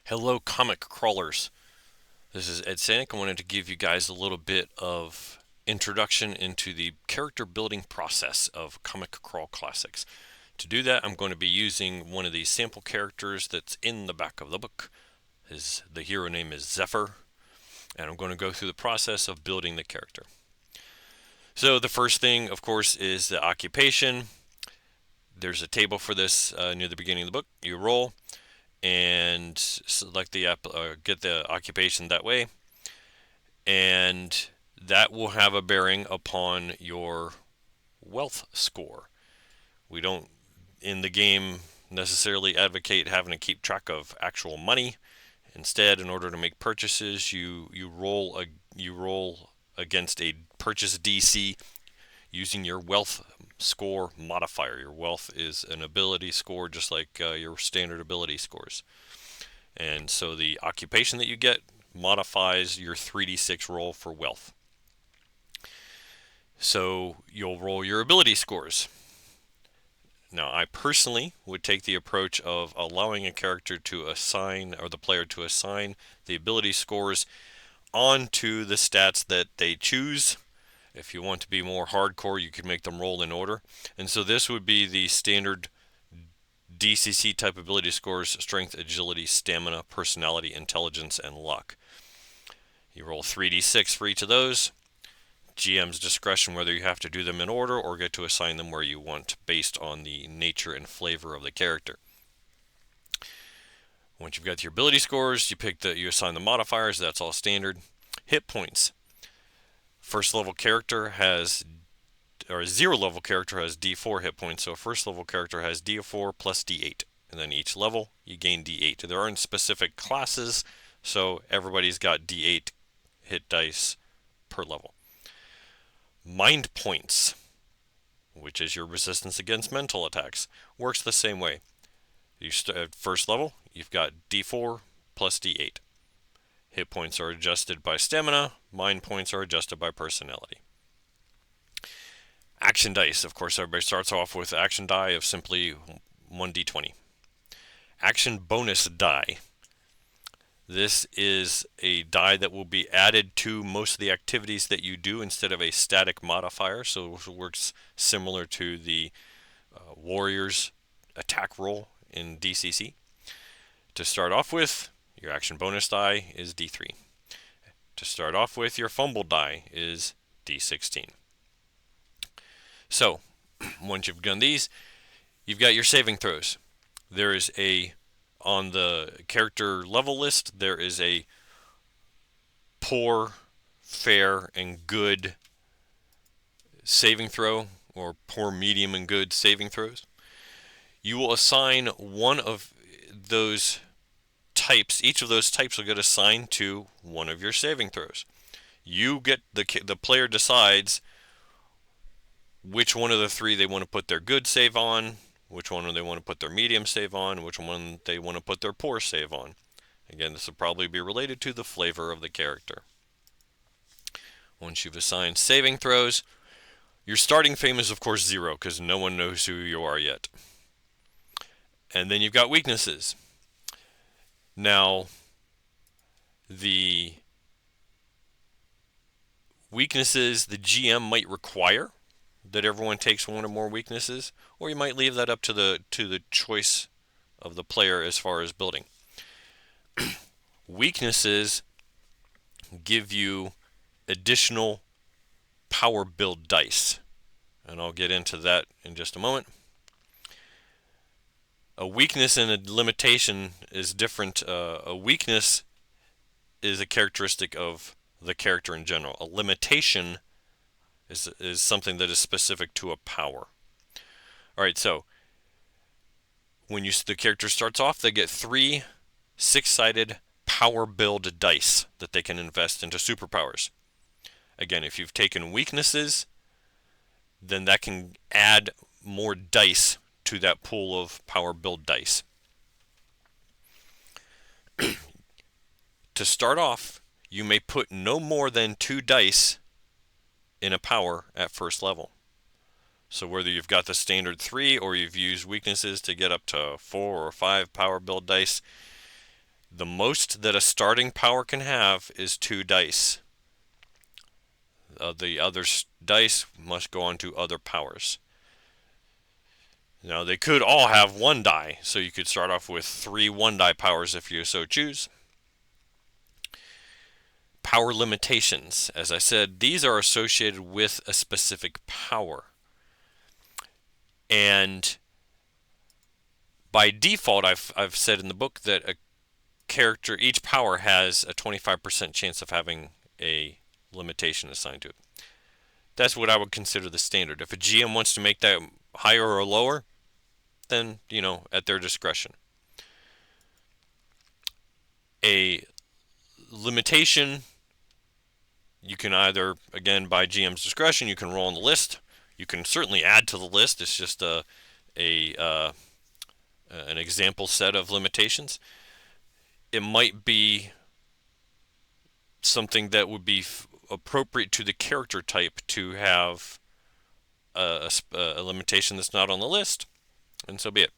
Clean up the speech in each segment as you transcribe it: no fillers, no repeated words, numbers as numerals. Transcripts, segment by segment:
Hello, comic crawlers. This is Ed Sanik. I wanted to give you guys a little bit of introduction into the character building process of Comic Crawl Classics. To do that, I'm going to be using one of these sample characters that's in the back of the book. The hero name is Zephyr, and I'm going to go through the process of building the character. So the first thing, of course, is the occupation. There's a table for this near the beginning of the book. You roll and select the get the occupation that way, and that will have a bearing upon your wealth score. We don't in the game necessarily advocate having to keep track of actual money. Instead, in order to make purchases, you roll against a purchase DC using your wealth score modifier. Your wealth is an ability score just like your standard ability scores. And so the occupation that you get modifies your 3d6 roll for wealth. So you'll roll your ability scores. Now, I personally would take the approach of allowing a character to assign, or the player to assign, the ability scores onto the stats that they choose. If you want to be more hardcore, you could make them roll in order. And so this would be the standard DCC type ability scores: strength, agility, stamina, personality, intelligence, and luck. You roll 3d6 for each of those. GM's discretion whether you have to do them in order or get to assign them where you want based on the nature and flavor of the character. Once you've got your ability scores, you assign the modifiers. That's all standard. Hit points. First level character has, or a zero level character has D4 hit points. So a first level character has D4 plus D8, and then each level you gain D8. There aren't specific classes, so everybody's got D8 hit dice per level. Mind points, which is your resistance against mental attacks, works the same way. You at first level, you've got D4 plus D8. Hit points are adjusted by stamina. Mind points are adjusted by personality. Action dice, of course, everybody starts off with action die of simply 1d20. Action bonus die. This is a die that will be added to most of the activities that you do instead of a static modifier, so it works similar to the warrior's attack roll in DCC. To start off with, your action bonus die is D3. To start off with, your fumble die is D16. So, once you've done these, you've got your saving throws. There is on the character level list, there is a poor, fair, and good saving throw, or poor, medium, and good saving throws. You will assign one of those types. Each of those types will get assigned to one of your saving throws. The player decides which one of the three they want to put their good save on, which one they want to put their medium save on, which one they want to put their poor save on. Again, this will probably be related to the flavor of the character. Once you've assigned saving throws, your starting fame is of course 0 because no one knows who you are yet. And then you've got weaknesses. Now, the weaknesses the GM might require that everyone takes one or more weaknesses, or you might leave that up to the choice of the player as far as building. Weaknesses give you additional power build dice, and I'll get into that in just a moment. A weakness and a limitation is different. A weakness is a characteristic of the character in general. A limitation is something that is specific to a power. Alright, so when the character starts off, they get 3 6-sided power build dice that they can invest into superpowers. Again, if you've taken weaknesses, then that can add more dice to that pool of power build dice. To start off, you may put no more than 2 dice in a power at first level. So whether you've got the standard 3 or you've used weaknesses to get up to 4 or 5 power build dice, The most that a starting power can have is 2 dice. The other dice must go on to other powers. Now, they could all have 1 die, so you could start off with 3 1-die powers if you so choose. Power limitations. As I said, these are associated with a specific power. And by default, I've said in the book that a character, each power has a 25% chance of having a limitation assigned to it. That's what I would consider the standard. If a GM wants to make that higher or lower, then, at their discretion. A limitation, you can either, again, by GM's discretion, you can roll on the list. You can certainly add to the list. It's just an example set of limitations. It might be something that would be appropriate to the character type to have a limitation that's not on the list, and so be it.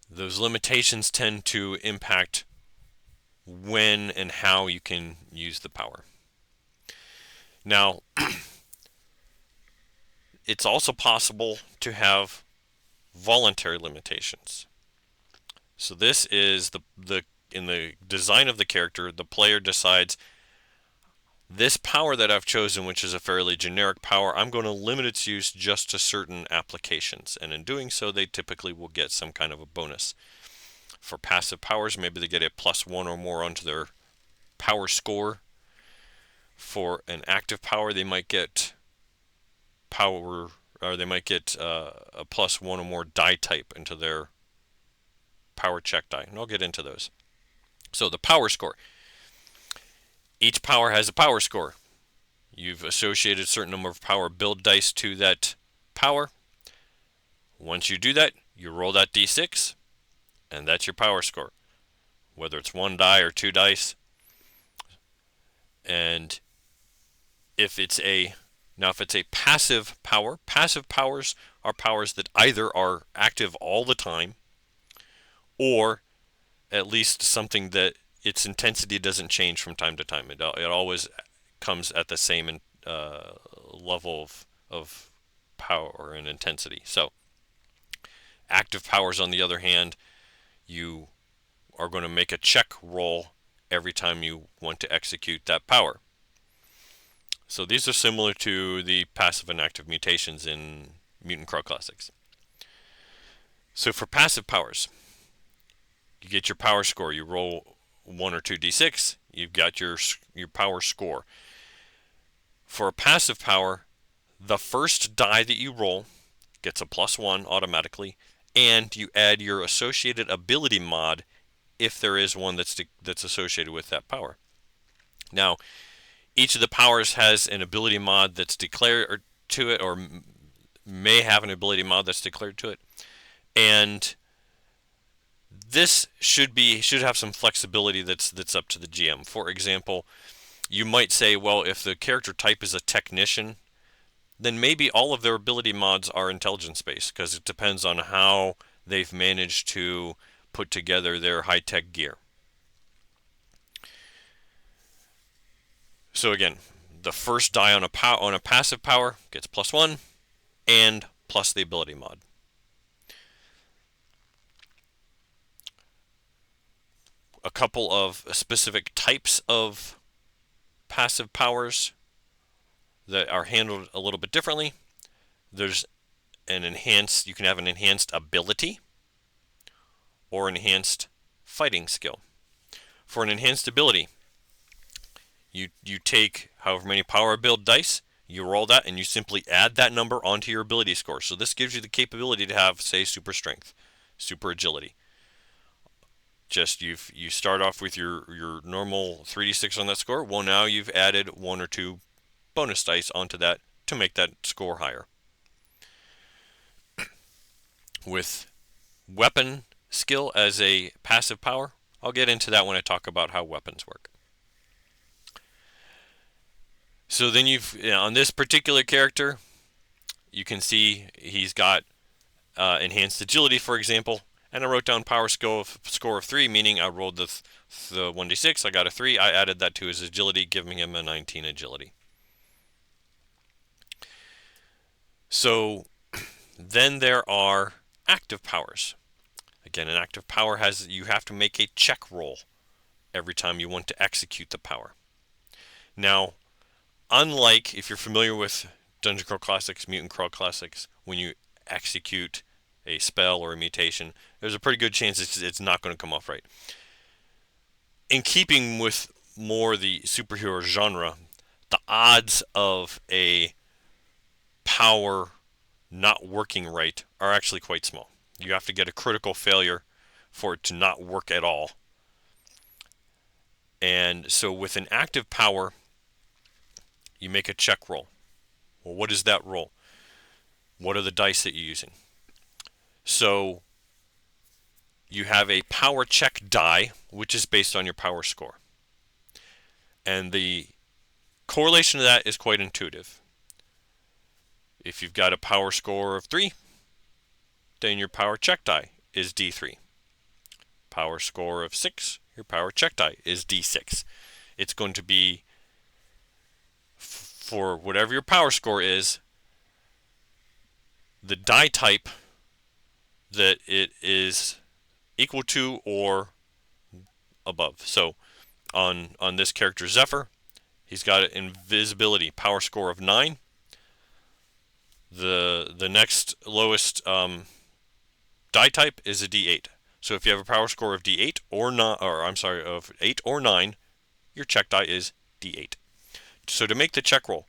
Those limitations tend to impact when and how you can use the power. Now, it's also possible to have voluntary limitations. So this is in the design of the character, the player decides this power that I've chosen, which is a fairly generic power, I'm going to limit its use just to certain applications. And in doing so, they typically will get some kind of a bonus. For passive powers, maybe they get a +1 or more onto their power score. For an active power, they might get a +1 or more die type into their power check die. And I'll get into those. So the power score. Each power has a power score. You've associated a certain number of power build dice to that power. Once you do that, you roll that d6, and that's your power score. Whether it's 1 die or 2 dice. And if it's a passive power, passive powers are powers that either are active all the time, or at least something that its intensity doesn't change from time to time. It always comes at the same level of power and intensity. So, active powers, on the other hand, you are going to make a check roll every time you want to execute that power. So these are similar to the passive and active mutations in Mutant Crow Classics. So for passive powers, you get your power score. You roll 1 or 2 d6. You've got your power score. For a passive power, the first die that you roll gets a +1 automatically, and you add your associated ability mod if there is one that's associated with that power. Now, each of the powers has an ability mod that's declared to it, or may have an ability mod that's declared to it, and this should have some flexibility that's up to the GM. For example, you might say, well, if the character type is a technician, then maybe all of their ability mods are intelligence based, because it depends on how they've managed to put together their high-tech gear. So again, the first die on a passive power gets +1 and plus the ability mod. A couple of specific types of passive powers that are handled a little bit differently. There's you can have an enhanced ability or enhanced fighting skill. For an enhanced ability, you take however many power build dice, you roll that, and you simply add that number onto your ability score. So this gives you the capability to have, say, super strength, super agility. Just you start off with your normal 3d6 on that score. Well, now you've added 1 or 2 bonus dice onto that to make that score higher. With weapon skill as a passive power, I'll get into that when I talk about how weapons work. So then on this particular character, you can see he's got enhanced agility, for example, and I wrote down power score of 3, meaning I rolled the 1d6, I got a 3, I added that to his agility, giving him a 19 agility. So then there are active powers. Again, an active power you have to make a check roll every time you want to execute the power. Now, unlike if you're familiar with Dungeon Crawl Classics, Mutant Crawl Classics, when you execute a spell or a mutation, there's a pretty good chance it's not going to come off right. In keeping with more the superhero genre, the odds of a power not working right are actually quite small. You have to get a critical failure for it to not work at all. And so with an active power, you make a check roll. Well, what is that roll? What are the dice that you're using? So you have a power check die, which is based on your power score. And the correlation to that is quite intuitive. If you've got a power score of 3, then your power check die is D3. Power score of 6, your power check die is D6. It's going to be, for whatever your power score is, the die type that it is equal to or above. So on this character Zephyr, he's got an invisibility power score of 9. The next lowest die type is a D8. So if you have a power score of D8 or not, of 8 or 9, your check die is D8. So to make the check roll,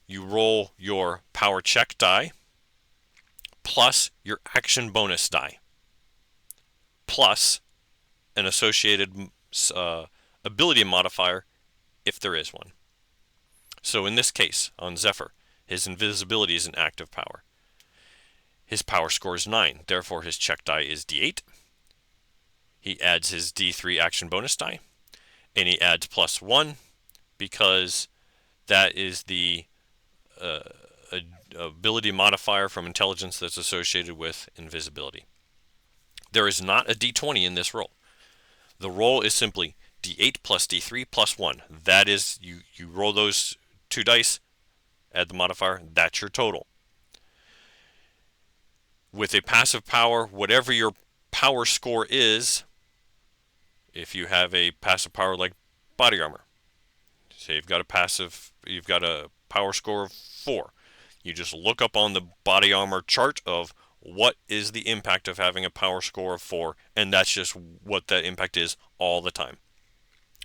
you roll your power check die plus your action bonus die plus an associated ability modifier if there is one. So in this case, on Zephyr, his invisibility is an active power. His power score is 9, therefore his check die is D8. He adds his D3 action bonus die, and he adds +1 because that is the ability modifier from intelligence that's associated with invisibility. There is not a D20 in this roll. The roll is simply D8 plus D3 plus 1. That is, you roll those 2 dice, add the modifier, that's your total. With a passive power, whatever your power score is, if you have a passive power like body armor, say you've got a power score of 4, you just look up on the body armor chart of what is the impact of having a power score of 4, and that's just what that impact is all the time.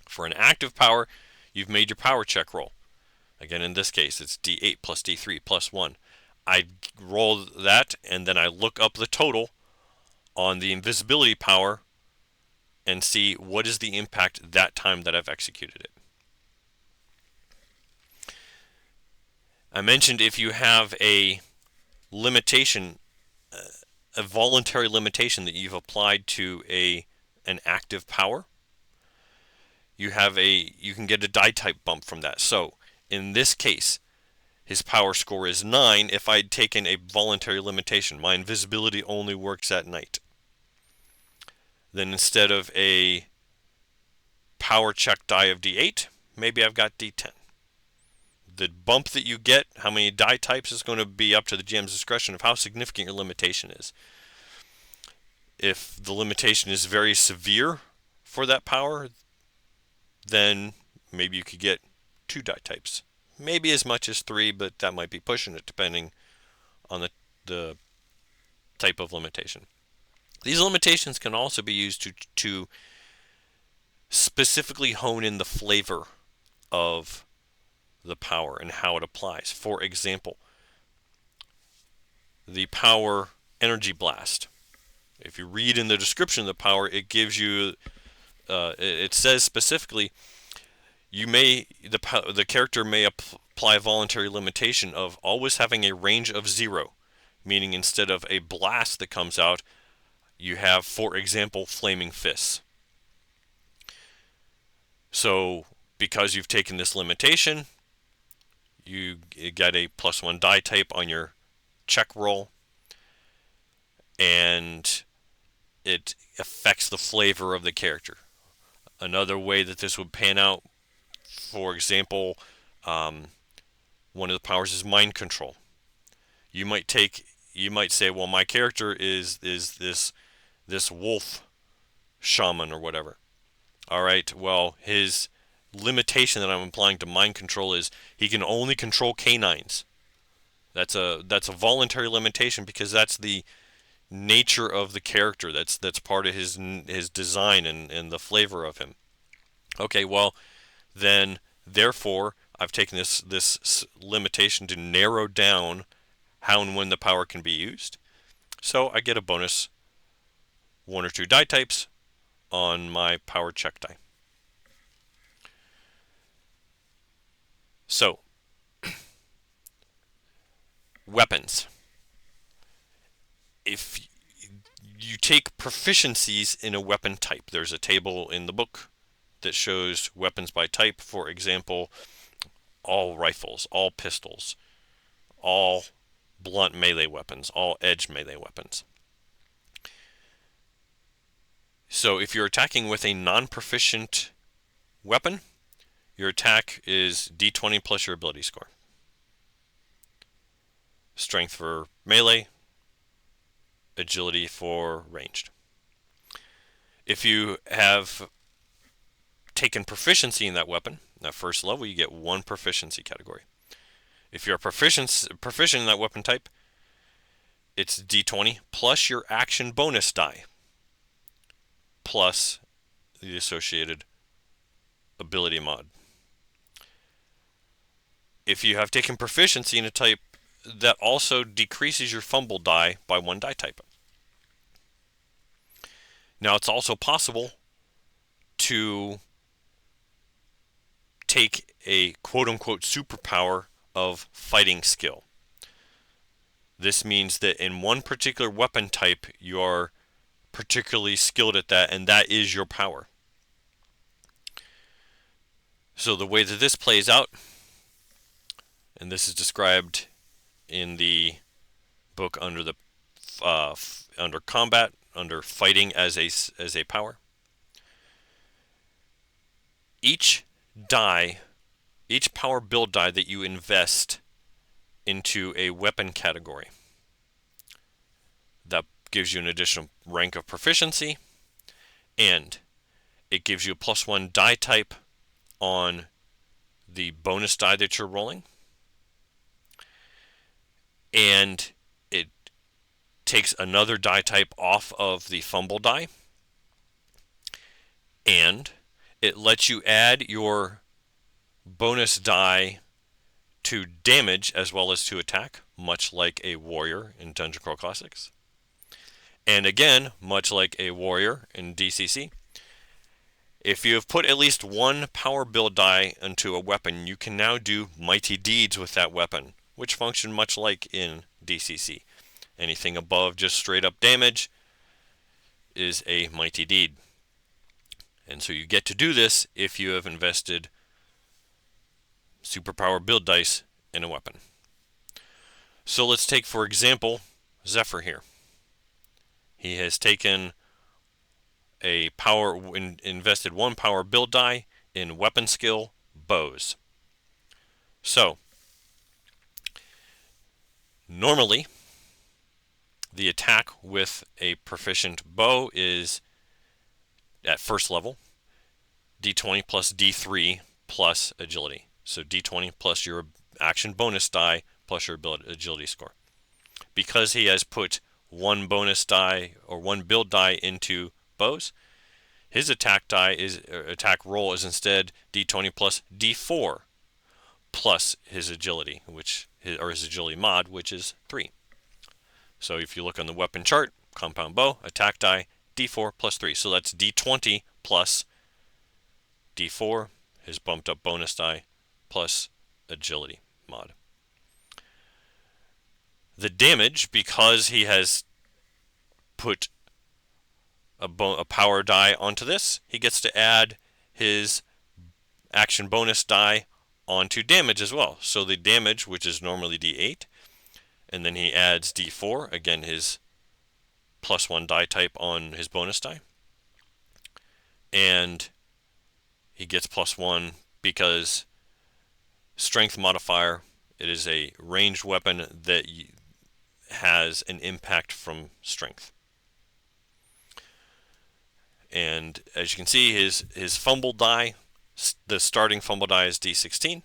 For an active power, you've made your power check roll. Again, in this case, it's D8 plus D3 plus 1. I roll that, and then I look up the total on the invisibility power and see what is the impact that time that I've executed it. I mentioned if you have a limitation, a voluntary limitation that you've applied to an active power, you can get a die type bump from that. So in this case, his power score is 9. If I'd taken a voluntary limitation, my invisibility only works at night, then instead of a power check die of D8, maybe I've got D10. The bump that you get, how many die types, is going to be up to the GM's discretion of how significant your limitation is. If the limitation is very severe for that power, then maybe you could get 2 die types. Maybe as much as 3, but that might be pushing it depending on the type of limitation. These limitations can also be used to specifically hone in the flavor of the power and how it applies. For example, the power Energy Blast. If you read in the description of the power, it gives you, it says specifically, the character may apply a voluntary limitation of always having a range of 0, meaning instead of a blast that comes out, you have, for example, flaming fists. So because you've taken this limitation, you get a +1 die type on your check roll, and it affects the flavor of the character. Another way that this would pan out, for example, one of the powers is mind control. You might say, well, my character is this wolf shaman or whatever. All right, well, his limitation that I'm applying to mind control is he can only control canines. That's a voluntary limitation because that's the nature of the character. That's part of his design and the flavor of him. Okay, well, then therefore I've taken this limitation to narrow down how and when the power can be used. So I get a bonus 1 or 2 die types on my power check die. So, weapons. If you take proficiencies in a weapon type, there's a table in the book that shows weapons by type. For example, all rifles, all pistols, all blunt melee weapons, all edge melee weapons. So if you're attacking with a non-proficient weapon, your attack is d20 plus your ability score. Strength for melee, agility for ranged. If you have taken proficiency in that weapon, at first level, you get 1 proficiency category. If you're proficient in that weapon type, it's d20 plus your action bonus die, plus the associated ability mod. If you have taken proficiency in a type, that also decreases your fumble die by 1 die type. Now, it's also possible to take a quote-unquote superpower of fighting skill. This means that in one particular weapon type, you are particularly skilled at that, and that is your power. So the way that this plays out, and this is described in the book under the under combat, under fighting as a power. Each power build die that you invest into a weapon category, that gives you an additional rank of proficiency, and it gives you a +1 die type on the bonus die that you're rolling, and it takes another die type off of the fumble die, and it lets you add your bonus die to damage as well as to attack, much like a warrior in Dungeon Crawl Classics. And again, much like a warrior in DCC, if you have put at least 1 power build die into a weapon, you can now do mighty deeds with that weapon, which function much like in DCC. Anything above just straight up damage is a mighty deed. And so you get to do this if you have invested superpower build dice in a weapon. So let's take, for example, Zephyr here. He has taken a power, invested 1 power build die in weapon skill, bows. So, normally, the attack with a proficient bow is, at first level, d20 plus d3 plus agility. So d20 plus your action bonus die plus your agility score. Because he has put 1 bonus die or 1 build die into bows, his attack roll is instead d20 plus d4 plus his agility, his agility mod, which is 3. So if you look on the weapon chart, compound bow, attack die, d4 plus 3. So that's d20 plus d4, his bumped up bonus die, plus agility mod. The damage, because he has put a power die onto this, he gets to add his action bonus die onto damage as well. So the damage, which is normally d8, and then he adds d4, again his +1 die type on his bonus die. And he gets +1 because strength modifier, it is a ranged weapon that has an impact from strength. And as you can see, his fumble die, the starting fumble die is D16.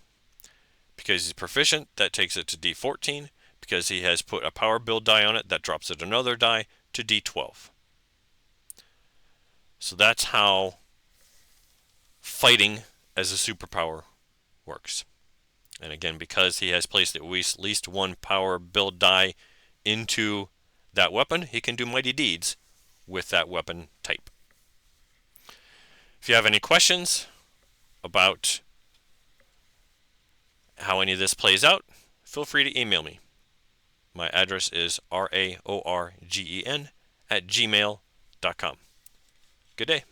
Because he's proficient, that takes it to D14. Because he has put a power build die on it, that drops it another die to D12. So that's how fighting as a superpower works. And again, because he has placed at least one power build die into that weapon, he can do mighty deeds with that weapon type. If you have any questions about how any of this plays out, feel free to email me. My address is raorgen@gmail.com. Good day.